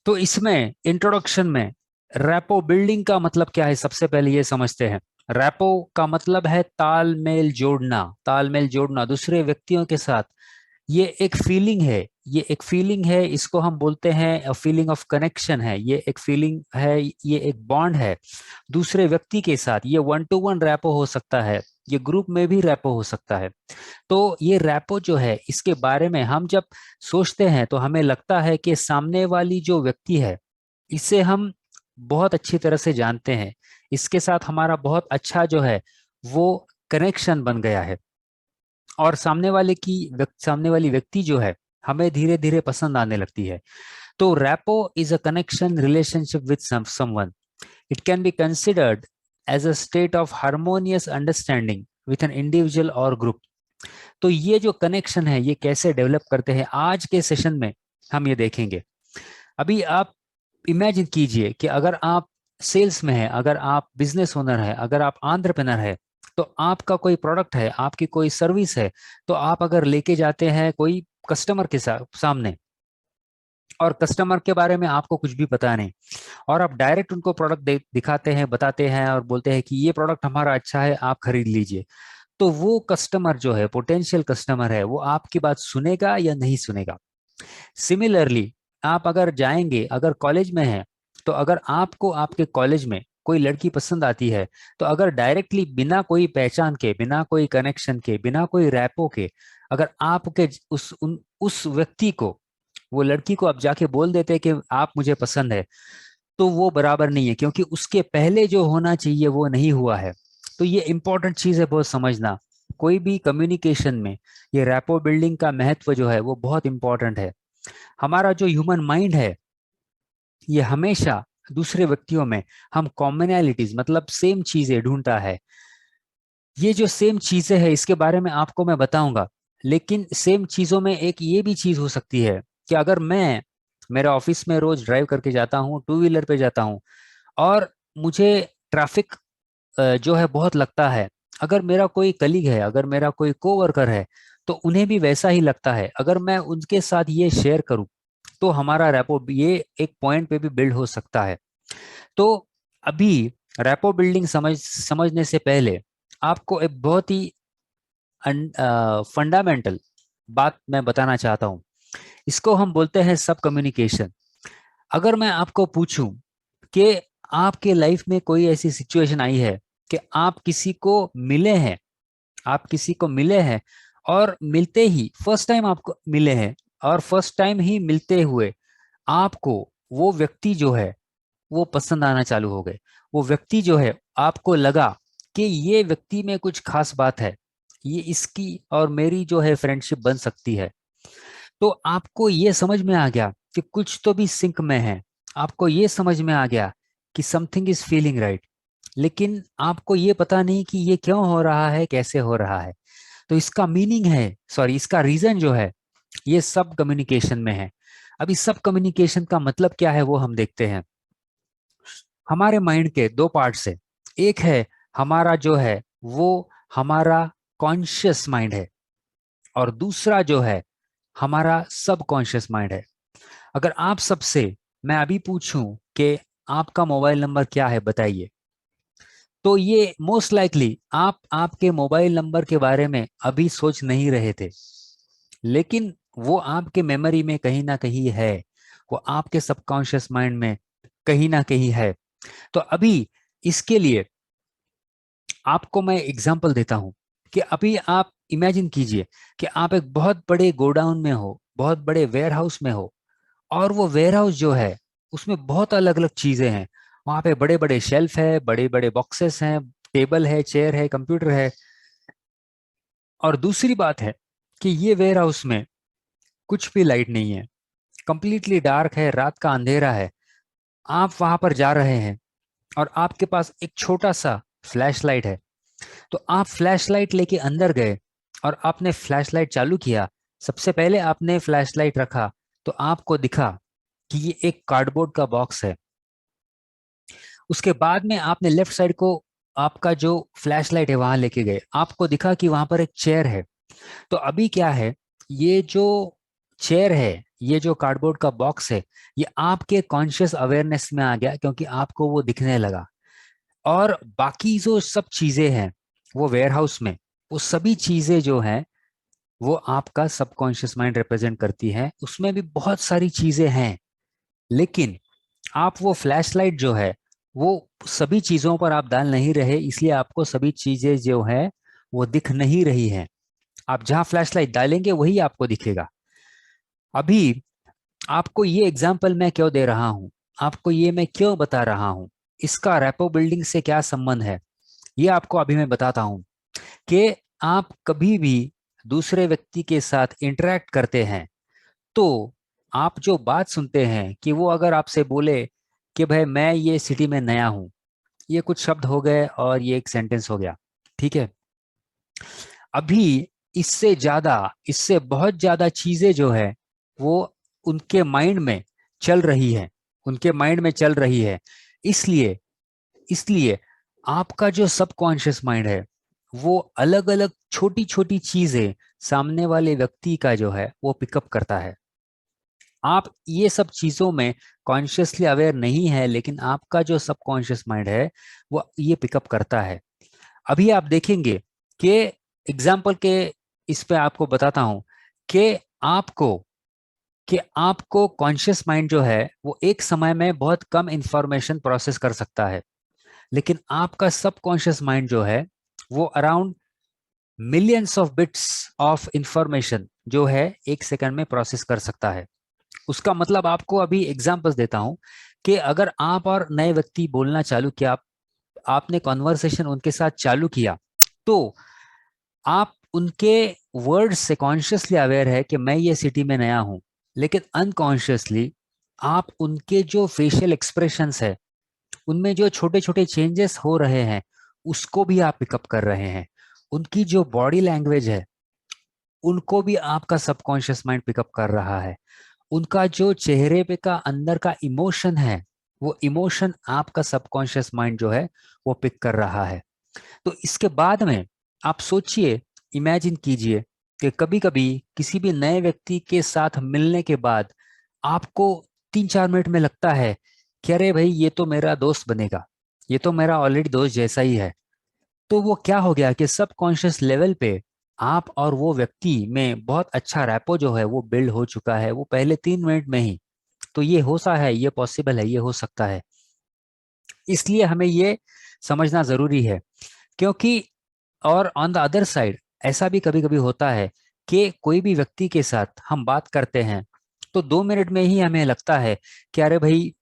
तो इसमें इंट्रोडक्शन में रैपो बिल्डिंग का मतलब क्या है, सबसे पहले ये समझते हैं। रैपो का मतलब है तालमेल जोड़ना, तालमेल जोड़ना दूसरे व्यक्तियों के साथ। ये एक फीलिंग है, ये एक फीलिंग है, इसको हम बोलते हैं फीलिंग ऑफ कनेक्शन है, ये एक फीलिंग है, ये एक बॉन्ड है दूसरे व्यक्ति के साथ। ये वन टू वन रैपो हो सकता है, ये ग्रुप में भी रैपो हो सकता है। तो ये रैपो जो है, इसके बारे में हम जब सोचते हैं तो हमें लगता है कि सामने वाली जो व्यक्ति है, इसे हम बहुत अच्छी तरह से जानते हैं, इसके साथ हमारा बहुत अच्छा जो है वो कनेक्शन बन गया है। और सामने वाली व्यक्ति जो है हमें धीरे धीरे पसंद आने लगती है। तो rapport is a connection relationship with someone. It can be considered as a state of harmonious understanding with an individual और ग्रुप। तो ये जो कनेक्शन है, ये कैसे डेवलप करते हैं, आज के सेशन में हम ये देखेंगे। अभी आप इमेजिन कीजिए कि अगर आप सेल्स में है, अगर आप बिजनेस ओनर है, अगर आप एंटरप्रेन्योर है, तो आपका कोई प्रोडक्ट है, आपकी कोई सर्विस है, तो आप अगर लेके जाते हैं कोई कस्टमर के सामने, और कस्टमर के बारे में आपको कुछ भी पता नहीं, और आप डायरेक्ट उनको प्रोडक्ट दिखाते हैं, बताते हैं और बोलते हैं कि ये प्रोडक्ट हमारा अच्छा है, आप खरीद लीजिए। तो वो कस्टमर जो है, पोटेंशियल कस्टमर है, वो आपकी बात सुनेगा या नहीं सुनेगा। सिमिलरली आप अगर जाएंगे, अगर कॉलेज में है, तो अगर आपको आपके कॉलेज में कोई लड़की पसंद आती है, तो अगर डायरेक्टली बिना कोई पहचान के, बिना कोई कनेक्शन के, बिना कोई रैपो के, अगर आपके उस व्यक्ति को, वो लड़की को आप जाके बोल देते कि आप मुझे पसंद है, तो वो बराबर नहीं है, क्योंकि उसके पहले जो होना चाहिए वो नहीं हुआ है। तो ये इंपॉर्टेंट चीज है बहुत समझना। कोई भी कम्युनिकेशन में ये रैपो बिल्डिंग का महत्व जो है वो बहुत इंपॉर्टेंट है। हमारा जो ह्यूमन माइंड है, ये हमेशा दूसरे व्यक्तियों में हम कॉमनैलिटीज, मतलब सेम चीजें ढूंढता है। ये जो सेम चीजें हैं, इसके बारे में आपको मैं बताऊंगा। लेकिन सेम चीजों में एक ये भी चीज हो सकती है कि अगर मैं मेरे ऑफिस में रोज ड्राइव करके जाता हूँ, टू व्हीलर पे जाता हूँ, और मुझे ट्रैफिक जो है बहुत लगता है, अगर मेरा कोई कलीग है, अगर मेरा कोई कोवर्कर है, तो उन्हें भी वैसा ही लगता है। अगर मैं उनके साथ ये शेयर करूं, तो हमारा रैपो ये एक पॉइंट पे भी बिल्ड हो सकता है। तो अभी रैपो बिल्डिंग समझने से पहले आपको एक बहुत ही फंडामेंटल बात मैं बताना चाहता हूँ। इसको हम बोलते हैं सब कम्युनिकेशन। अगर मैं आपको पूछूं कि आपके लाइफ में कोई ऐसी सिचुएशन आई है कि आप किसी को मिले हैं, आप किसी को मिले हैं, और मिलते ही फर्स्ट टाइम आपको मिले हैं, और फर्स्ट टाइम ही मिलते हुए आपको वो व्यक्ति जो है वो पसंद आना चालू हो गए। वो व्यक्ति जो है, आपको लगा कि ये व्यक्ति में कुछ खास बात है, ये इसकी और मेरी जो है फ्रेंडशिप बन सकती है। तो आपको ये समझ में आ गया कि कुछ तो भी सिंक में है, आपको ये समझ में आ गया कि समथिंग इज फीलिंग राइट। लेकिन आपको ये पता नहीं कि ये क्यों हो रहा है, कैसे हो रहा है। तो इसका मीनिंग है, सॉरी, इसका रीजन जो है, ये सब कम्युनिकेशन में है। अभी सब कम्युनिकेशन का मतलब क्या है वो हम देखते हैं। हमारे माइंड के दो पार्ट्स है। एक है हमारा जो है वो हमारा कॉन्शियस माइंड है, और दूसरा जो है हमारा सब कॉन्शियस माइंड है। अगर आप सबसे मैं अभी पूछूं कि आपका मोबाइल नंबर क्या है बताइए, तो ये मोस्ट लाइकली आप आपके मोबाइल नंबर के बारे में अभी सोच नहीं रहे थे, लेकिन वो आपके मेमोरी में कहीं ना कहीं है, वो आपके सबकॉन्शियस माइंड में कहीं ना कहीं है। तो अभी इसके लिए आपको मैं एग्जांपल देता हूं कि अभी आप इमेजिन कीजिए कि आप एक बहुत बड़े गोडाउन में हो, बहुत बड़े वेयर हाउस में हो, और वो वेयर हाउस जो है उसमें बहुत अलग अलग चीजें हैं। वहां पे बड़े बड़े शेल्फ है, बड़े बड़े बॉक्सेस हैं, टेबल है, चेयर है, कंप्यूटर है। और दूसरी बात है कि ये वेयर हाउस में कुछ भी लाइट नहीं है, कंप्लीटली डार्क है, रात का अंधेरा है। आप वहां पर जा रहे हैं, और आपके पास एक छोटा सा फ्लैश लाइट है। तो आप फ्लैश लाइट लेके अंदर गए, और आपने फ्लैश लाइट चालू किया। सबसे पहले आपने फ्लैश लाइट रखा, तो आपको दिखा कि ये एक कार्डबोर्ड का बॉक्स है। उसके बाद में आपने लेफ्ट साइड को, आपका जो फ्लैश लाइट है वहां लेके गए, आपको दिखा कि वहां पर एक चेयर है। तो अभी क्या है, ये जो चेयर है, ये जो कार्डबोर्ड का बॉक्स है, ये आपके कॉन्शियस अवेयरनेस में आ गया क्योंकि आपको वो दिखने लगा। और बाकी जो सब चीजें हैं वो वेयरहाउस में, वो सभी चीजें जो हैं वो आपका सबकॉन्शियस माइंड रिप्रेजेंट करती है। उसमें भी बहुत सारी चीजें हैं, लेकिन आप वो फ्लैश लाइट जो है वो सभी चीजों पर आप डाल नहीं रहे, इसलिए आपको सभी चीजें जो है वो दिख नहीं रही हैं। आप जहां फ्लैश लाइट डालेंगे वही आपको दिखेगा। अभी आपको ये एग्जाम्पल मैं क्यों दे रहा हूं, आपको ये मैं क्यों बता रहा हूं, इसका रैपो बिल्डिंग से क्या संबंध है, ये आपको अभी मैं बताता हूं। कि आप कभी भी दूसरे व्यक्ति के साथ इंटरेक्ट करते हैं तो आप जो बात सुनते हैं कि वो अगर आपसे बोले कि भाई मैं ये सिटी में नया हूं, ये कुछ शब्द हो गए और ये एक सेंटेंस हो गया, ठीक है। अभी इससे ज्यादा, इससे बहुत ज्यादा चीजें जो है वो उनके माइंड में चल रही है, उनके माइंड में चल रही है। इसलिए इसलिए आपका जो सबकॉन्शियस माइंड है वो अलग अलग छोटी छोटी चीजें सामने वाले व्यक्ति का जो है वो पिकअप करता है। आप ये सब चीजों में कॉन्शियसली अवेयर नहीं है, लेकिन आपका जो सबकॉन्शियस माइंड है वो ये पिकअप करता है। अभी आप देखेंगे कि एग्जाम्पल के इस पे आपको बताता हूं कि आपको आपको कॉन्शियस माइंड जो है वो एक समय में बहुत कम इंफॉर्मेशन प्रोसेस कर सकता है, लेकिन आपका सबकॉन्शियस माइंड जो है वो around millions of bits of information जो है एक सेकंड में प्रोसेस कर सकता है। उसका मतलब आपको अभी एग्जांपल्स देता हूं कि अगर आप और नए व्यक्ति बोलना चालू किया, आपने कॉन्वर्सेशन उनके साथ चालू किया, तो आप उनके वर्ड्स से कॉन्शियसली अवेयर है कि मैं ये सिटी में नया हूं, लेकिन अनकॉन्शियसली आप उनके जो फेशियल एक्सप्रेशंस है उनमें जो छोटे छोटे चेंजेस हो रहे हैं उसको भी आप पिकअप कर रहे हैं। उनकी जो बॉडी लैंग्वेज है उनको भी आपका सबकॉन्शियस माइंड पिकअप कर रहा है। उनका जो चेहरे पे का अंदर का इमोशन है वो इमोशन आपका सबकॉन्शियस माइंड जो है वो पिक कर रहा है। तो इसके बाद में आप सोचिए, इमेजिन कीजिए कि कभी कभी किसी भी नए व्यक्ति के साथ मिलने के बाद आपको 3-4 मिनट में लगता है कि अरे भाई ये तो मेरा दोस्त बनेगा, ये तो मेरा ऑलरेडी दोस्त जैसा ही है। तो वो क्या हो गया कि सबकॉन्शियस लेवल पे आप और वो व्यक्ति में बहुत अच्छा रैपो जो है वो बिल्ड हो चुका है वो पहले 3 मिनट में ही। तो ये हो सा है, ये पॉसिबल है, ये हो सकता है। इसलिए हमें ये समझना जरूरी है, क्योंकि और ऑन द अदर साइड ऐसा भी कभी कभी होता है कि कोई भी व्यक्ति के साथ हम बात करते हैं तो 2 मिनट में ही हमें लगता है कि अरे भाई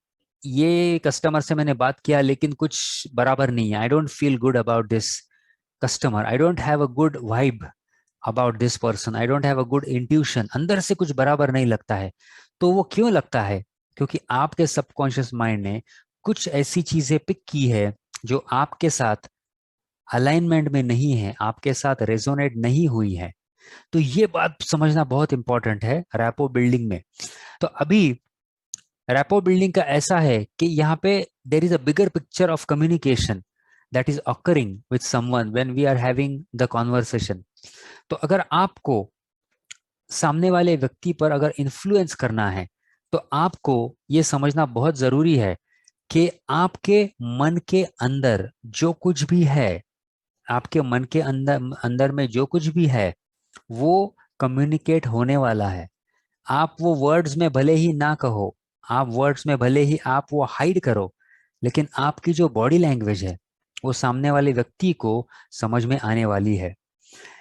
ये कस्टमर से मैंने बात किया लेकिन कुछ बराबर नहीं है, I don't feel good about this customer, I don't have a good vibe about this person, I don't have a good intuition, अंदर से कुछ बराबर नहीं लगता है। तो वो क्यों लगता है? क्योंकि आपके सबकॉन्शियस माइंड ने कुछ ऐसी चीजें पिक की है जो आपके साथ अलाइनमेंट में नहीं है, आपके साथ रेजोनेट नहीं हुई है। तो ये बात समझना बहुत इंपॉर्टेंट है रैपो बिल्डिंग में। तो अभी रैपो बिल्डिंग का ऐसा है कि यहाँ पे there is a bigger picture of communication that is occurring with someone when we are having the conversation. तो अगर आपको सामने वाले व्यक्ति पर अगर इन्फ्लुएंस करना है तो आपको ये समझना बहुत जरूरी है कि आपके मन के अंदर जो कुछ भी है, आपके मन के अंदर अंदर में जो कुछ भी है वो कम्युनिकेट होने वाला है। आप वो वर्ड्स में भले ही ना कहो, आप वर्ड्स में भले ही आप वो हाइड करो, लेकिन आपकी जो बॉडी लैंग्वेज है वो सामने वाले व्यक्ति को समझ में आने वाली है।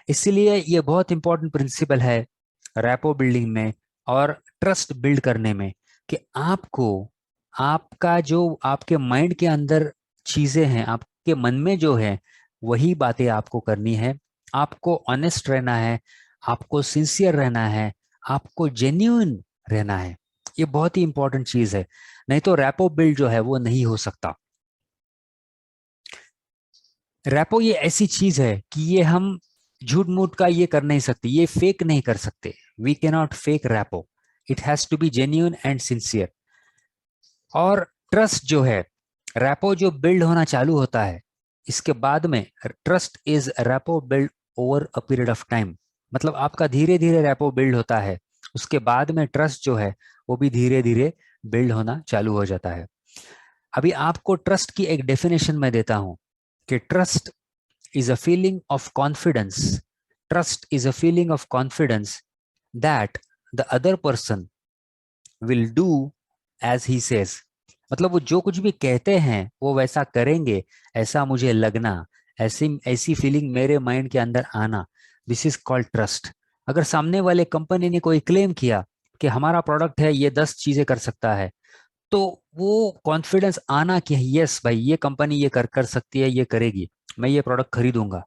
इसलिए ये बहुत इंपॉर्टेंट प्रिंसिपल है रैपो बिल्डिंग में और ट्रस्ट बिल्ड करने में कि आपको आपका जो आपके माइंड के अंदर चीजें हैं, आपके मन में जो है वही बातें आपको करनी है। आपको ऑनेस्ट रहना है, आपको सिंसियर रहना है, आपको जेन्युइन रहना है। ये बहुत ही इंपॉर्टेंट चीज है, नहीं तो रैपो बिल्ड जो है वो नहीं हो सकता। रैपो ये ऐसी चीज है कि ये हम झूठ मूठ का ये कर नहीं सकते, ये फेक नहीं कर सकते। We can not fake rapport, it has to be genuine and sincere. और ट्रस्ट जो है, रैपो जो बिल्ड होना चालू होता है इसके बाद में, trust is rapport build over a period of time. मतलब आपका धीरे धीरे रैपो बिल्ड होता है उसके बाद में ट्रस्ट जो है वो भी धीरे धीरे बिल्ड होना चालू हो जाता है। अभी आपको ट्रस्ट की एक डेफिनेशन मैं देता हूं कि trust is a feeling of confidence. Trust is a feeling of confidence that the other person will do as he says. मतलब वो जो कुछ भी कहते हैं वो वैसा करेंगे, ऐसा मुझे लगना, ऐसी ऐसी फीलिंग मेरे माइंड के अंदर आना, दिस इज कॉल्ड ट्रस्ट। अगर सामने वाले कंपनी ने कोई क्लेम किया कि हमारा प्रोडक्ट है ये 10 चीजें कर सकता है, तो वो कॉन्फिडेंस आना कि यस भाई ये कंपनी ये कर कर सकती है, ये करेगी, मैं ये प्रोडक्ट खरीदूंगा।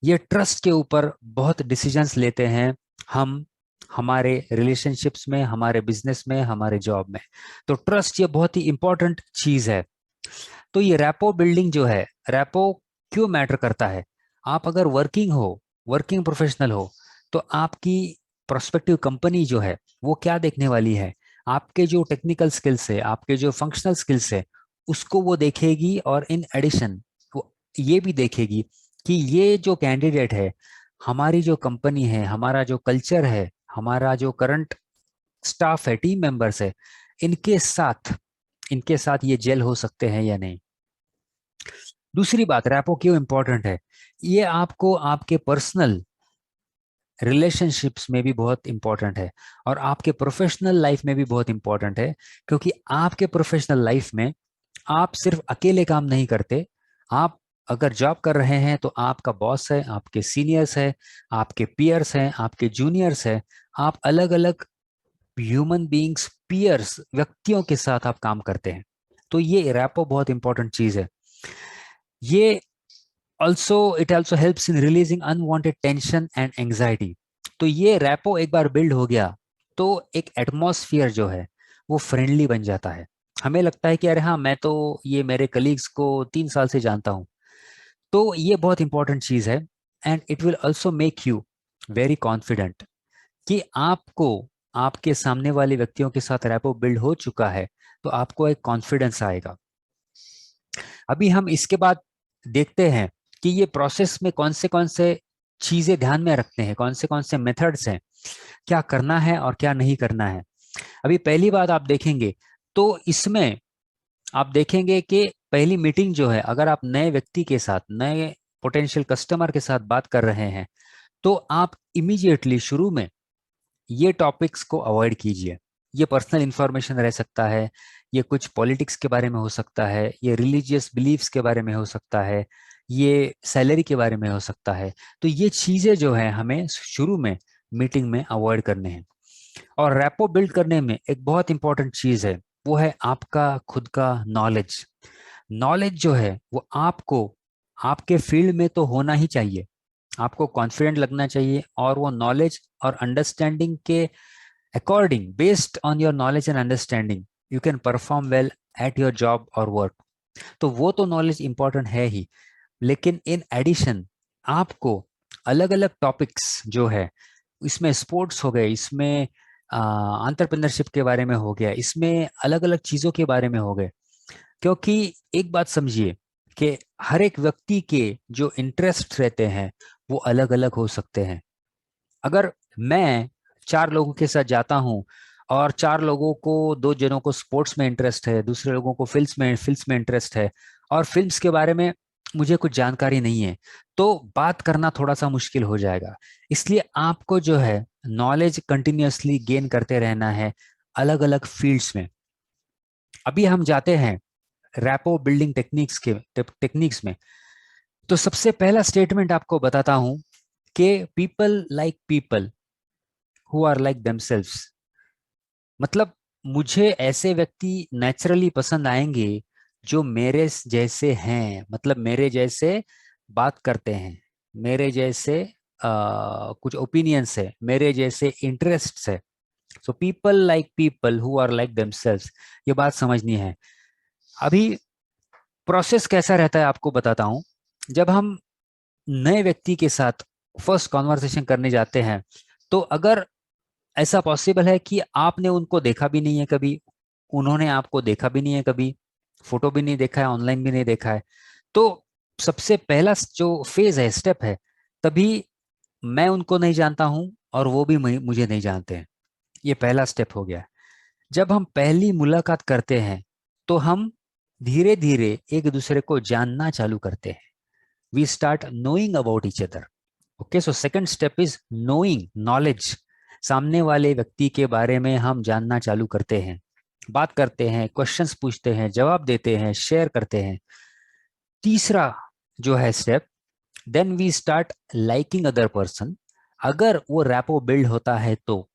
ये ट्रस्ट के ऊपर बहुत डिसीजंस लेते हैं हम, हमारे रिलेशनशिप्स में, हमारे बिजनेस में, हमारे जॉब में। तो ट्रस्ट ये बहुत ही इंपॉर्टेंट चीज है। तो ये रैपो बिल्डिंग जो है, रैपो क्यों मैटर करता है? आप अगर वर्किंग हो, वर्किंग प्रोफेशनल हो, तो आपकी प्रोस्पेक्टिव कंपनी जो है वो क्या देखने वाली है? आपके जो टेक्निकल स्किल्स है, आपके जो फंक्शनल स्किल्स है, उसको वो देखेगी। और इन एडिशन वो ये भी देखेगी कि ये जो कैंडिडेट है, हमारी जो कंपनी है, हमारा जो कल्चर है, हमारा जो करंट स्टाफ है, टीम मेंबर्स है, इनके साथ इनके साथ ये जेल हो सकते हैं या नहीं। दूसरी बात, रैपो क्यों इंपॉर्टेंट है? ये आपको आपके पर्सनल रिलेशनशिप्स में भी बहुत इंपॉर्टेंट है और आपके प्रोफेशनल लाइफ में भी बहुत इंपॉर्टेंट है। क्योंकि आपके प्रोफेशनल लाइफ में आप सिर्फ अकेले काम नहीं करते। आप अगर जॉब कर रहे हैं तो आपका बॉस है, आपके सीनियर्स है, आपके पीयर्स हैं, आपके जूनियर्स है, आप अलग अलग ह्यूमन बीइंग्स, पीयर्स, व्यक्तियों के साथ आप काम करते हैं। तो ये रैपो बहुत इंपॉर्टेंट चीज है। ये also it also helps in releasing unwanted tension and anxiety. तो ये रैपो एक बार बिल्ड हो गया तो एक एटमॉस्फियर जो है वो फ्रेंडली बन जाता है। हमें लगता है कि अरे हाँ, मैं तो ये मेरे कलीग्स को 3 साल से जानता हूँ। तो ये बहुत इंपॉर्टेंट चीज है। And it will also make you very confident कि आपको आपके सामने वाले व्यक्तियों के साथ रैपो बिल्ड हो चुका है, तो आपको एक कॉन्फिडेंस आएगा। अभी हम इसके बाद देखते हैं कि ये प्रोसेस में कौन से चीजें ध्यान में रखते हैं, कौन से मेथड्स हैं, क्या करना है और क्या नहीं करना है। अभी पहली बात आप देखेंगे तो इसमें आप देखेंगे कि पहली मीटिंग जो है, अगर आप नए व्यक्ति के साथ, नए पोटेंशियल कस्टमर के साथ बात कर रहे हैं, तो आप इमीडिएटली शुरू में ये टॉपिक्स को अवॉइड कीजिए। ये पर्सनल इंफॉर्मेशन रह सकता है, ये कुछ पॉलिटिक्स के बारे में हो सकता है, ये रिलीजियस बिलीफ्स के बारे में हो सकता है, ये सैलरी के बारे में हो सकता है। तो ये चीजें जो है हमें शुरू में मीटिंग में अवॉइड करने हैं। और रैपो बिल्ड करने में एक बहुत इंपॉर्टेंट चीज है, वो है आपका खुद का नॉलेज। नॉलेज जो है वो आपको आपके फील्ड में तो होना ही चाहिए, आपको कॉन्फिडेंट लगना चाहिए। और वो नॉलेज और अंडरस्टैंडिंग के according, based on your knowledge and understanding, you can perform well at your job और वर्क। तो वो तो नॉलेज इंपॉर्टेंट है ही, लेकिन इन एडिशन आपको अलग अलग टॉपिक्स जो है, इसमें स्पोर्ट्स हो गए, इसमें एंटरप्रेन्योरशिप के बारे में हो गया, इसमें अलग अलग चीजों के बारे में हो गए। क्योंकि एक बात समझिए कि हर एक व्यक्ति के जो इंटरेस्ट रहते हैं वो अलग अलग हो सकते हैं। अगर मैं 4 लोगों के साथ जाता हूँ और 4 लोगों को, 2 जनों को स्पोर्ट्स में इंटरेस्ट है, दूसरे लोगों को फिल्म्स में इंटरेस्ट है, और फिल्म्स के बारे में मुझे कुछ जानकारी नहीं है, तो बात करना थोड़ा सा मुश्किल हो जाएगा। इसलिए आपको जो है नॉलेज कंटिन्यूअसली गेन करते रहना है अलग अलग फील्ड्स में। अभी हम जाते हैं रैपो बिल्डिंग टेक्निक्स में। तो सबसे पहला स्टेटमेंट आपको बताता हूं कि people like people who are like themselves. मतलब मुझे ऐसे व्यक्ति नेचुरली पसंद आएंगे जो मेरे जैसे हैं, मतलब मेरे जैसे बात करते हैं, मेरे जैसे कुछ ओपिनियंस है, मेरे जैसे इंटरेस्ट्स है। So people like people who are like themselves, ये बात समझनी है। अभी प्रोसेस कैसा रहता है आपको बताता हूं। जब हम नए व्यक्ति के साथ फर्स्ट कॉन्वर्सेशन करने जाते हैं, तो अगर ऐसा पॉसिबल है कि आपने उनको देखा भी नहीं है कभी, उन्होंने आपको देखा भी नहीं है कभी, फोटो भी नहीं देखा है, ऑनलाइन भी नहीं देखा है, तो सबसे पहला जो फेज है, स्टेप है, तभी मैं उनको नहीं जानता हूं और वो भी मुझे नहीं जानते हैं। ये पहला स्टेप हो गया। जब हम पहली मुलाकात करते हैं तो हम धीरे धीरे एक दूसरे को जानना चालू करते हैं। We start knowing about each other. Okay, so second step is knowing, knowledge. सामने वाले व्यक्ति के बारे में हम जानना चालू करते हैं, बात करते हैं, क्वेश्चंस पूछते हैं, जवाब देते हैं, शेयर करते हैं। तीसरा जो है step, then we start liking other person. अगर वो रैपो बिल्ड होता है तो,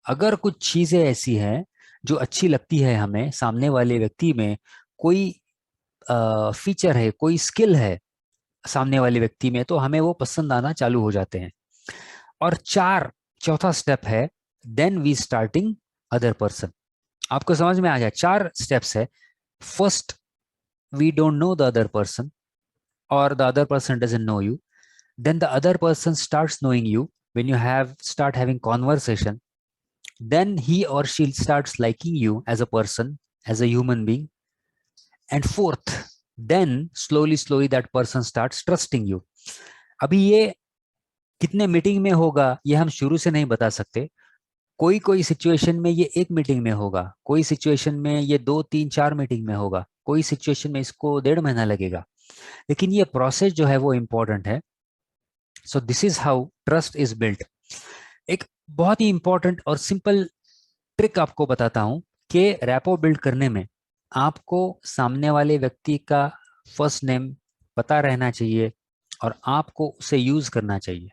अगर कुछ चीजें ऐसी हैं जो अच्छी लगती है हमें सामने वाले व्यक्ति में, कोई फीचर है, कोई स्किल है सामने वाले व्यक्ति में, तो हमें वो पसंद आना चालू हो जाते हैं। और चौथा स्टेप है, then we starting other person. आपको समझ में आ गया? 4 स्टेप्स है। First, we don't know the other person or the other person doesn't know you. Then the other person starts knowing you when you have start having conversation. Then he or she starts liking you as a person, as a human being. And fourth, then slowly that person starts trusting you. अभी ये कितने meeting में होगा ये हम शुरू से नहीं बता सकते। कोई कोई सिचुएशन में ये एक मीटिंग में होगा, कोई सिचुएशन में ये 2 3 4 मीटिंग में होगा, कोई सिचुएशन में इसको 1.5 महीना लगेगा। लेकिन ये प्रोसेस जो है वो इम्पोर्टेंट है। So this is how trust is built. एक बहुत ही इंपॉर्टेंट और सिंपल ट्रिक आपको बताता हूं कि रैपो बिल्ड करने में आपको सामने वाले व्यक्ति का फर्स्ट नेम पता रहना चाहिए और आपको उसे यूज करना चाहिए,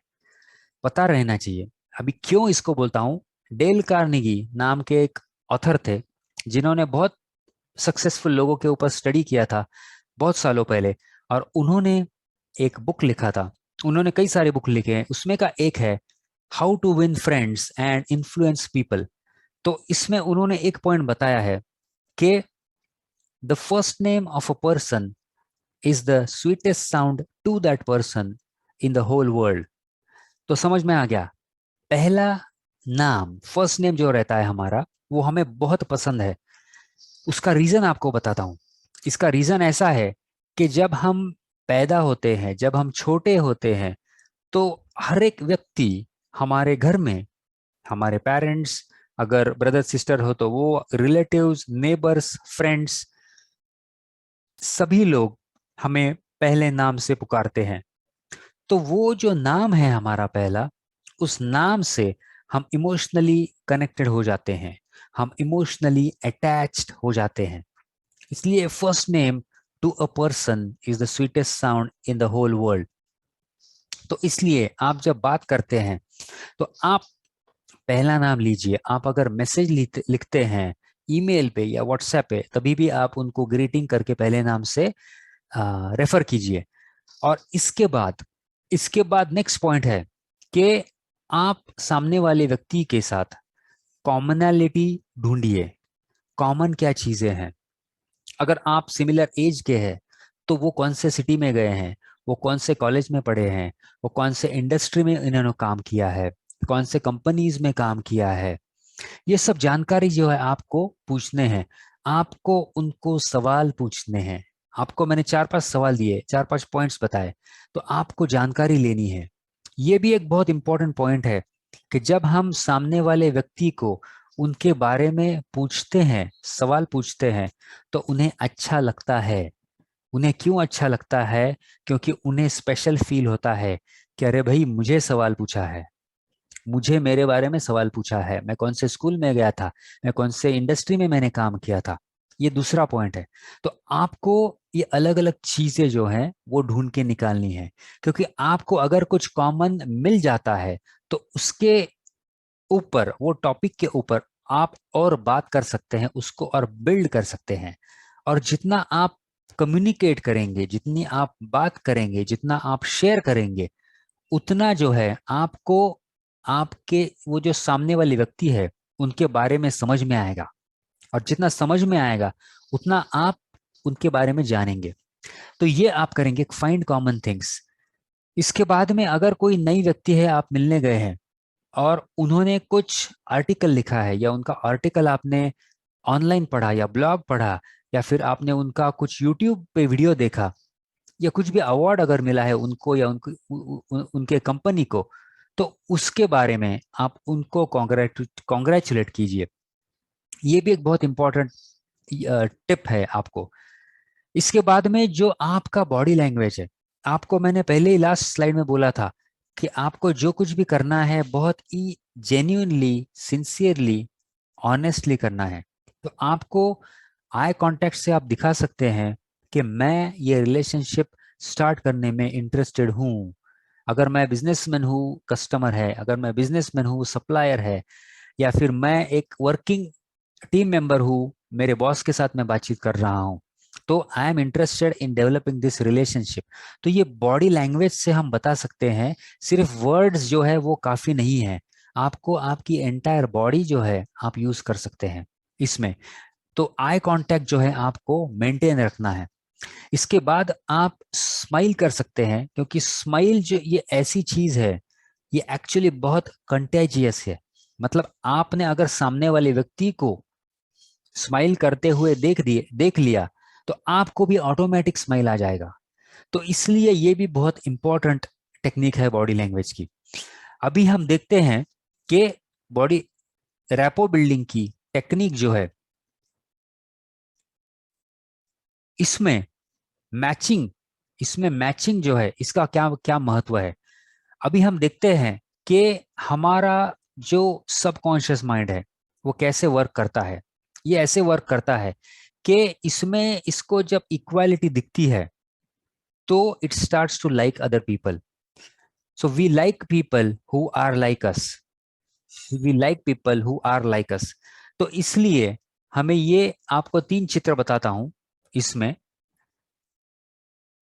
पता रहना चाहिए। अभी क्यों इसको बोलता हूं, डेल कार्नेगी नाम के एक ऑथर थे जिन्होंने बहुत सक्सेसफुल लोगों के ऊपर स्टडी किया था बहुत सालों पहले, और उन्होंने एक बुक लिखा था। उन्होंने कई सारे बुक लिखे हैं, उसमें का एक है how to win friends and influence people. तो इसमें उन्होंने एक पॉइंट बताया है कि the first name of a person is the sweetest sound to that person in the whole world. तो समझ में आ गया? पहला नाम, फर्स्ट नेम जो रहता है हमारा, वो हमें बहुत पसंद है। उसका रीजन आपको बताता हूं। इसका रीजन ऐसा है कि जब हम पैदा होते हैं, जब हम छोटे होते हैं, तो हर एक व्यक्ति हमारे घर में, हमारे पेरेंट्स, अगर ब्रदर सिस्टर हो तो वो, रिलेटिव्स, नेबर्स, फ्रेंड्स, सभी लोग हमें पहले नाम से पुकारते हैं। तो वो जो नाम है हमारा पहला, उस नाम से हम इमोशनली कनेक्टेड हो जाते हैं, हम इमोशनली अटैच्ड हो जाते हैं। इसलिए first name to a person is the sweetest sound in the whole world. तो इसलिए आप जब बात करते हैं तो आप पहला नाम लीजिए। आप अगर मैसेज लिखते हैं ईमेल पे या व्हाट्सएप पे, तभी भी आप उनको ग्रीटिंग करके पहले नाम से रेफर कीजिए। और इसके बाद नेक्स्ट पॉइंट है कि आप सामने वाले व्यक्ति के साथ कॉमनैलिटी ढूंढिए। कॉमन क्या चीजें हैं? अगर आप सिमिलर एज के हैं तो वो कौन से सिटी में गए हैं, वो कौन से कॉलेज में पढ़े हैं, वो कौन से इंडस्ट्री में इन्होंने काम किया है, कौन से कंपनीज में काम किया है, ये सब जानकारी जो है आपको पूछने हैं। आपको उनको सवाल पूछने हैं। आपको मैंने 4 5 सवाल दिए, 4 5 पॉइंट्स बताए, तो आपको जानकारी लेनी है। ये भी एक बहुत इंपॉर्टेंट पॉइंट है कि जब हम सामने वाले व्यक्ति को उनके बारे में पूछते हैं, सवाल पूछते हैं, तो उन्हें अच्छा लगता है। उन्हें क्यों अच्छा लगता है? क्योंकि उन्हें स्पेशल फील होता है कि अरे भाई, मुझे सवाल पूछा है, मुझे मेरे बारे में सवाल पूछा है, मैं कौन से स्कूल में गया था, मैं कौन से इंडस्ट्री में मैंने काम किया था। ये दूसरा पॉइंट है। तो आपको ये अलग अलग चीजें जो हैं वो ढूंढ के निकालनी है, क्योंकि आपको अगर कुछ कॉमन मिल जाता है तो उसके ऊपर, वो टॉपिक के ऊपर आप और बात कर सकते हैं, उसको और बिल्ड कर सकते हैं। और जितना आप कम्युनिकेट करेंगे, जितनी आप बात करेंगे, जितना आप शेयर करेंगे, उतना जो है आपको आपके वो जो सामने वाले व्यक्ति है उनके बारे में समझ में आएगा। और जितना समझ में आएगा उतना आप उनके बारे में जानेंगे। तो ये आप करेंगे, फाइंड कॉमन थिंग्स। इसके बाद में अगर कोई नई व्यक्ति है, आप मिलने गए हैं और उन्होंने कुछ आर्टिकल लिखा है, या उनका आर्टिकल आपने ऑनलाइन पढ़ा या ब्लॉग पढ़ा, या फिर आपने उनका कुछ यूट्यूब पे वीडियो देखा, या कुछ भी अवार्ड अगर मिला है उनको या उनके कंपनी को, तो उसके बारे में आप उनको कॉन्ग्रेचुलेट कीजिए। ये भी एक बहुत इंपॉर्टेंट टिप है आपको। इसके बाद में जो आपका बॉडी लैंग्वेज है, आपको मैंने पहले ही लास्ट स्लाइड में बोला था कि आपको जो कुछ भी करना है बहुत ही जेन्युइनली, सिंसियरली, ऑनेस्टली करना है। तो आपको आई कांटेक्ट से आप दिखा सकते हैं कि मैं ये रिलेशनशिप स्टार्ट करने में इंटरेस्टेड हूँ। अगर मैं बिजनेसमैन हूँ, कस्टमर है, अगर मैं बिजनेसमैन हूँ, सप्लायर है, या फिर मैं एक वर्किंग टीम मेंबर हूँ, मेरे बॉस के साथ मैं बातचीत कर रहा हूँ, तो I am interested in developing this relationship. तो ये बॉडी लैंग्वेज से हम बता सकते हैं। सिर्फ वर्ड्स जो है वो काफी नहीं है, आपको आपकी एंटायर बॉडी जो है आप यूज कर सकते हैं इसमें। तो आई कांटेक्ट जो है आपको मेंटेन रखना है। इसके बाद आप स्माइल कर सकते हैं, क्योंकि स्माइल जो ये ऐसी चीज है, ये एक्चुअली बहुत कंटेजियस है। मतलब आपने अगर सामने वाले व्यक्ति को स्माइल करते हुए देख लिया, तो आपको भी ऑटोमेटिक स्माइल आ जाएगा। तो इसलिए ये भी बहुत इंपॉर्टेंट टेक्निक है बॉडी लैंग्वेज की। अभी हम देखते हैं कि बॉडी रैपो बिल्डिंग की टेक्निक जो है, इसमें मैचिंग इसमें मैचिंग जो है इसका क्या क्या महत्व है। अभी हम देखते हैं कि हमारा जो सबकॉन्शियस माइंड है वो कैसे वर्क करता है। ये ऐसे वर्क करता है कि इसमें इसको जब इक्वालिटी दिखती है तो it starts to like other people. So we like people who are like us, we like people who are like us. तो इसलिए हमें ये, आपको 3 चित्र बताता हूं इसमें,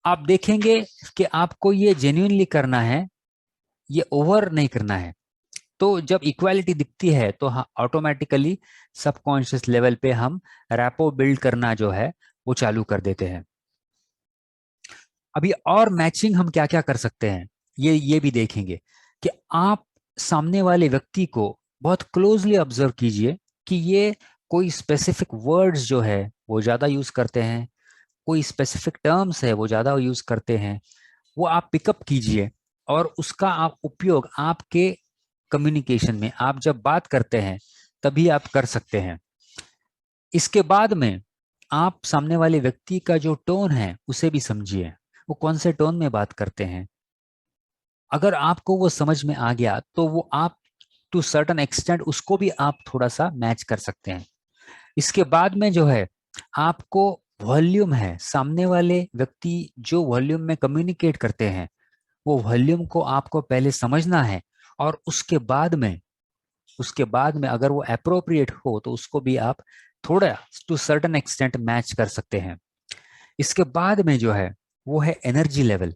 आप देखेंगे कि आपको ये जेन्युइनली करना है, ये ओवर नहीं करना है। तो जब इक्वालिटी दिखती है तो हाँ, ऑटोमेटिकली सबकॉन्शियस लेवल पे हम रैपो बिल्ड करना जो है वो चालू कर देते हैं। अभी और मैचिंग हम क्या क्या कर सकते हैं, ये भी देखेंगे कि आप सामने वाले व्यक्ति को बहुत क्लोजली ऑब्जर्व कीजिए कि ये कोई स्पेसिफिक वर्ड्स जो है वो ज्यादा यूज करते हैं, कोई स्पेसिफिक टर्म्स है वो ज्यादा यूज करते हैं, वो आप पिकअप कीजिए और उसका आप उपयोग आपके कम्युनिकेशन में, आप जब बात करते हैं तभी आप कर सकते हैं। इसके बाद में आप सामने वाले व्यक्ति का जो टोन है उसे भी समझिए, वो कौन से टोन में बात करते हैं। अगर आपको वो समझ में आ गया तो वो आप टू सर्टन एक्सटेंट उसको भी आप थोड़ा सा मैच कर सकते हैं। इसके बाद में जो है आपको वॉल्यूम है, सामने वाले व्यक्ति जो वॉल्यूम में कम्युनिकेट करते हैं वो वॉल्यूम को आपको पहले समझना है, और उसके बाद में अगर वो अप्रोप्रिएट हो तो उसको भी आप थोड़ा टू सर्टन एक्सटेंट मैच कर सकते हैं। इसके बाद में जो है वो है एनर्जी लेवल।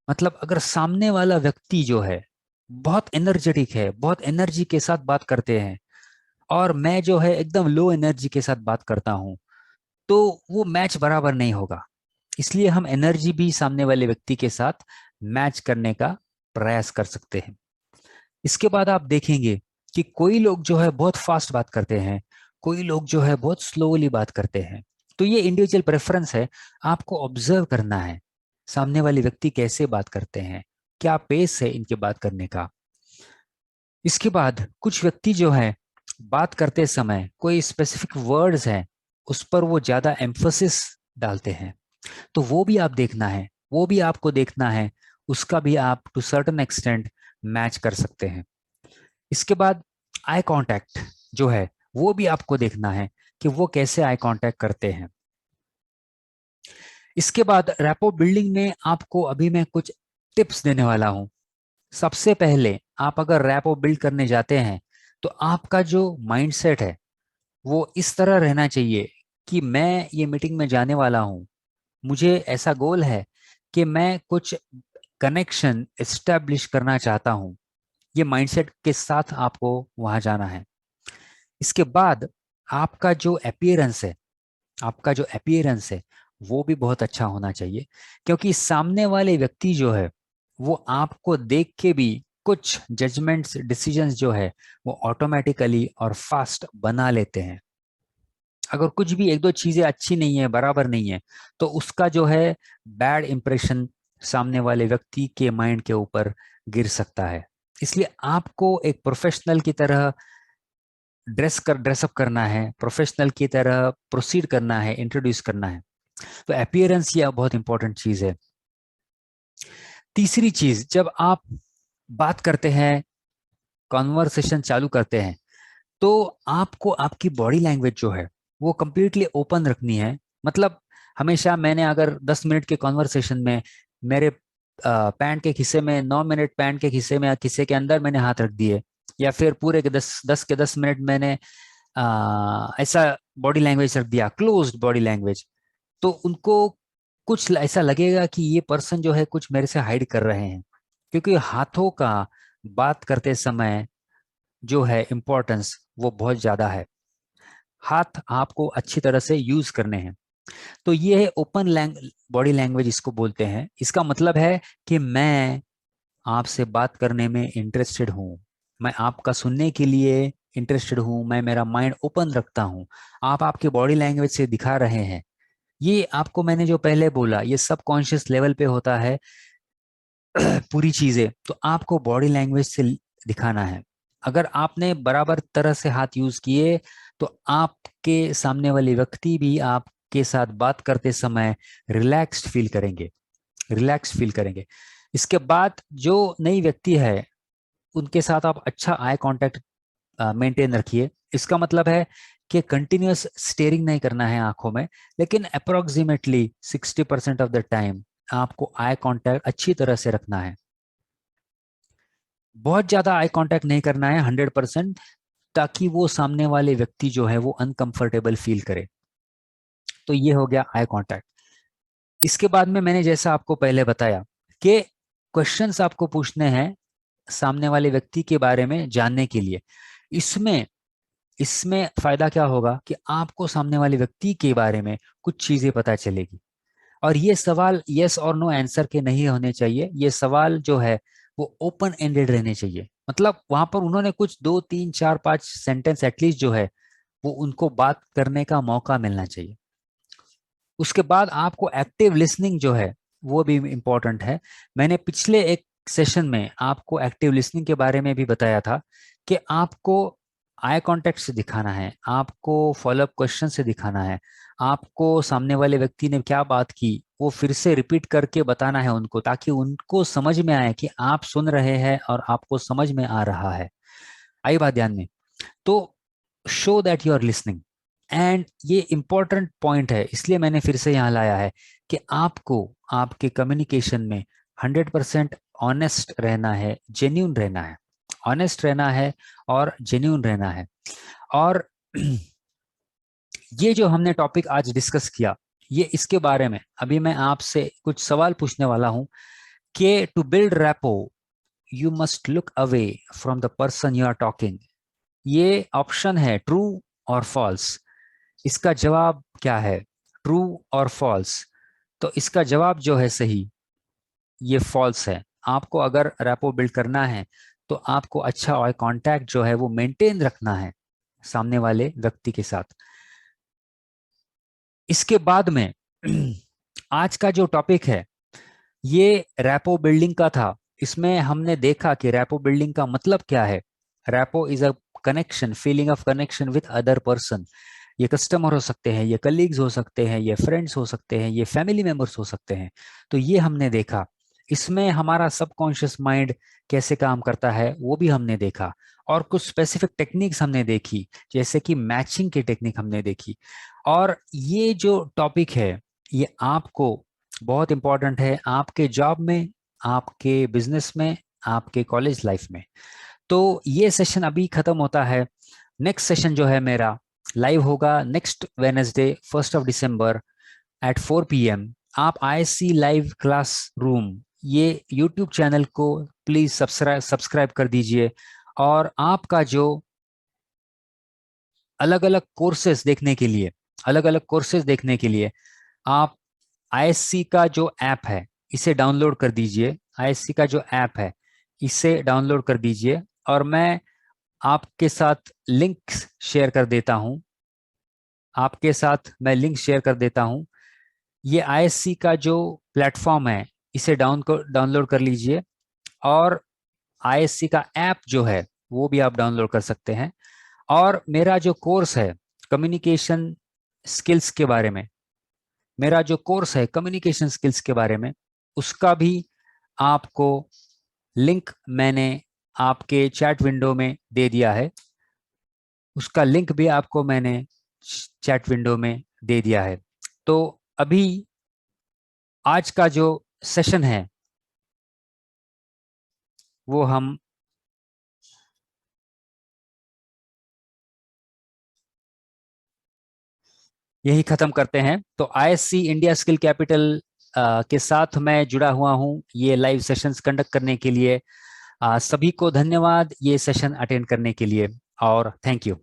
मतलब अगर सामने वाला व्यक्ति जो है बहुत एनर्जेटिक है, बहुत एनर्जी के साथ बात करते हैं, और मैं जो है एकदम लो एनर्जी के साथ बात करता हूं, तो वो मैच बराबर नहीं होगा। इसलिए हम एनर्जी भी सामने वाले व्यक्ति के साथ मैच करने का प्रयास कर सकते हैं। इसके बाद आप देखेंगे कि कोई लोग जो है बहुत फास्ट बात करते हैं, कोई लोग जो है बहुत स्लोली बात करते हैं। तो ये इंडिविजुअल प्रेफरेंस है, आपको ऑब्जर्व करना है सामने वाले व्यक्ति कैसे बात करते हैं, क्या पेस है इनके बात करने का। इसके बाद कुछ व्यक्ति जो है बात करते समय कोई स्पेसिफिक वर्ड्स हैं उस पर वो ज्यादा एम्फोसिस डालते हैं, तो वो भी आप देखना है, वो भी आपको देखना है, उसका भी आप टू सर्टन एक्सटेंट मैच कर सकते हैं। इसके बाद आई कांटेक्ट जो है वो भी आपको देखना है कि वो कैसे आई कांटेक्ट करते हैं। इसके बाद रैपो बिल्डिंग में आपको अभी मैं कुछ टिप्स देने वाला हूं। सबसे पहले आप अगर रैपो बिल्ड करने जाते हैं तो आपका जो माइंडसेट है वो इस तरह रहना चाहिए कि मैं ये मीटिंग में जाने वाला हूं, मुझे ऐसा गोल है कि मैं कुछ कनेक्शन एस्टेब्लिश करना चाहता हूं। ये माइंडसेट के साथ आपको वहां जाना है। इसके बाद आपका जो अपीयरेंस है, आपका जो अपीयरेंस है वो भी बहुत अच्छा होना चाहिए, क्योंकि सामने वाले व्यक्ति जो है वो आपको देख के भी कुछ जजमेंट्स, डिसीजंस जो है वो ऑटोमेटिकली और फास्ट बना लेते हैं। अगर कुछ भी एक दो चीजें अच्छी नहीं है, बराबर नहीं है, तो उसका जो है बैड इंप्रेशन सामने वाले व्यक्ति के माइंड के ऊपर गिर सकता है। इसलिए आपको एक प्रोफेशनल की तरह ड्रेसअप करना है, प्रोफेशनल की तरह प्रोसीड करना है, इंट्रोड्यूस करना है। तो अपीयरेंस ये बहुत इंपॉर्टेंट चीज है। तीसरी चीज, जब आप बात करते हैं, कॉन्वर्सेशन चालू करते हैं, तो आपको आपकी बॉडी लैंग्वेज जो है वो कंप्लीटली ओपन रखनी है। मतलब हमेशा मैंने अगर 10 मिनट के कॉन्वर्सेशन में मेरे पैंट के खिस्से में 9 मिनट पैंट के खिस्से में या खिस्से के अंदर मैंने हाथ रख दिए, या फिर पूरे के 10 मिनट मैंने ऐसा बॉडी लैंग्वेज रख दिया, क्लोज्ड बॉडी लैंग्वेज, तो उनको कुछ ऐसा लगेगा कि ये पर्सन जो है कुछ मेरे से हाइड कर रहे हैं। क्योंकि हाथों का बात करते समय जो है इम्पोर्टेंस वो बहुत ज्यादा है। हाथ आपको अच्छी तरह से यूज करने हैं। तो ये है ओपन बॉडी लैंग्वेज, इसको बोलते हैं। इसका मतलब है कि मैं आपसे बात करने में इंटरेस्टेड हूँ, मैं आपका सुनने के लिए इंटरेस्टेड हूँ, मैं मेरा माइंड ओपन रखता हूँ। आप आपके बॉडी लैंग्वेज से दिखा रहे हैं। ये आपको मैंने जो पहले बोला ये सब कॉन्शियस लेवल पे होता है पूरी चीजें। तो आपको बॉडी लैंग्वेज से दिखाना है। अगर आपने बराबर तरह से हाथ यूज किए तो आपके सामने वाले व्यक्ति भी आपके साथ बात करते समय रिलैक्स्ड फील करेंगे, रिलैक्स फील करेंगे। इसके बाद जो नई व्यक्ति है उनके साथ आप अच्छा आई कांटेक्ट मेंटेन रखिए। इसका मतलब है कि कंटिन्यूअस स्टेयरिंग नहीं करना है आंखों में, लेकिन अप्रोक्सीमेटली 60% ऑफ द टाइम आपको आई कांटेक्ट अच्छी तरह से रखना है। बहुत ज्यादा आई कांटेक्ट नहीं करना है 100%, ताकि वो सामने वाले व्यक्ति जो है वो अनकंफर्टेबल फील करे। तो ये हो गया आई कांटेक्ट। इसके बाद में मैंने जैसा आपको पहले बताया कि क्वेश्चंस आपको पूछने हैं सामने वाले व्यक्ति के बारे में जानने के लिए। इसमें इसमें फायदा क्या होगा कि आपको सामने वाले व्यक्ति के बारे में कुछ चीजें पता चलेगी। और ये सवाल यस और नो आंसर के नहीं होने चाहिए। ये सवाल जो है वो ओपन एंडेड रहने चाहिए। मतलब वहां पर उन्होंने कुछ 2 3 4 5 सेंटेंस एटलीस्ट जो है वो उनको बात करने का मौका मिलना चाहिए। उसके बाद आपको एक्टिव लिसनिंग जो है वो भी इम्पोर्टेंट है। मैंने पिछले एक सेशन में आपको एक्टिव लिसनिंग के बारे में भी बताया था कि आपको आई कांटेक्ट से दिखाना है, आपको फॉलोअप क्वेश्चन से दिखाना है, आपको सामने वाले व्यक्ति ने क्या बात की वो फिर से रिपीट करके बताना है उनको, ताकि उनको समझ में आए कि आप सुन रहे हैं और आपको समझ में आ रहा है। आई बात ध्यान में? तो show that you are listening. And ये इंपॉर्टेंट पॉइंट है, इसलिए मैंने फिर से यहाँ लाया है कि आपको आपके कम्युनिकेशन में 100% ऑनेस्ट रहना है, जेन्यून रहना है, ऑनेस्ट रहना है और जेन्यून रहना है। और ये जो हमने टॉपिक आज डिस्कस किया, ये इसके बारे में अभी मैं आपसे कुछ सवाल पूछने वाला हूं कि to build rapport you must look away from the person you are talking. ये ऑप्शन है ट्रू और फॉल्स। इसका जवाब क्या है, ट्रू और फॉल्स? तो इसका जवाब जो है सही, ये फॉल्स है। आपको अगर रैपो बिल्ड करना है तो आपको अच्छा ऑय कांटेक्ट जो है वो मेंटेन रखना है सामने वाले व्यक्ति के साथ। इसके बाद में आज का जो टॉपिक है ये रैपो बिल्डिंग का था। इसमें हमने देखा कि रैपो बिल्डिंग का मतलब क्या है। Rapport is a connection, feeling of connection with other person. ये कस्टमर हो सकते हैं, ये कलीग्स हो सकते हैं, ये फ्रेंड्स हो सकते हैं, ये फैमिली मेंबर्स हो सकते हैं। तो ये हमने देखा। इसमें हमारा सबकॉन्शियस माइंड कैसे काम करता है वो भी हमने देखा। और कुछ स्पेसिफिक टेक्निक्स हमने देखी, जैसे कि मैचिंग की टेक्निक हमने देखी। और ये जो टॉपिक है ये आपको बहुत इंपॉर्टेंट है आपके जॉब में, आपके बिजनेस में, आपके कॉलेज लाइफ में। तो ये सेशन अभी खत्म होता है। नेक्स्ट सेशन जो है मेरा लाइव होगा नेक्स्ट वेनेसडे 1 दिसंबर एट 4 PM। आप ISC लाइव क्लास रूम ये यूट्यूब चैनल को प्लीज सब्सक्राइब कर दीजिए। और आपका जो अलग अलग कोर्सेज देखने के लिए, अलग अलग कोर्सेज देखने के लिए आप ISC का जो ऐप है इसे डाउनलोड कर दीजिए। ISC का जो ऐप है इसे डाउनलोड कर दीजिए। और मैं आपके साथ लिंक शेयर कर देता हूं, आपके साथ मैं लिंक शेयर कर देता हूं। ये ISC का जो प्लेटफॉर्म है इसे डाउनलोड कर लीजिए। और आईएससी का ऐप जो है वो भी आप डाउनलोड कर सकते हैं। और मेरा जो कोर्स है कम्युनिकेशन स्किल्स के बारे में, मेरा जो कोर्स है कम्युनिकेशन स्किल्स के बारे में, उसका भी आपको लिंक मैंने आपके चैट विंडो में दे दिया है। उसका लिंक भी आपको मैंने चैट विंडो में दे दिया है। तो अभी आज का जो सेशन है वो हम यही खत्म करते हैं। तो आईएससी इंडिया स्किल कैपिटल के साथ मैं जुड़ा हुआ हूँ ये लाइव सेशंस कंडक्ट करने के लिए। सभी को धन्यवाद ये सेशन अटेंड करने के लिए और थैंक यू।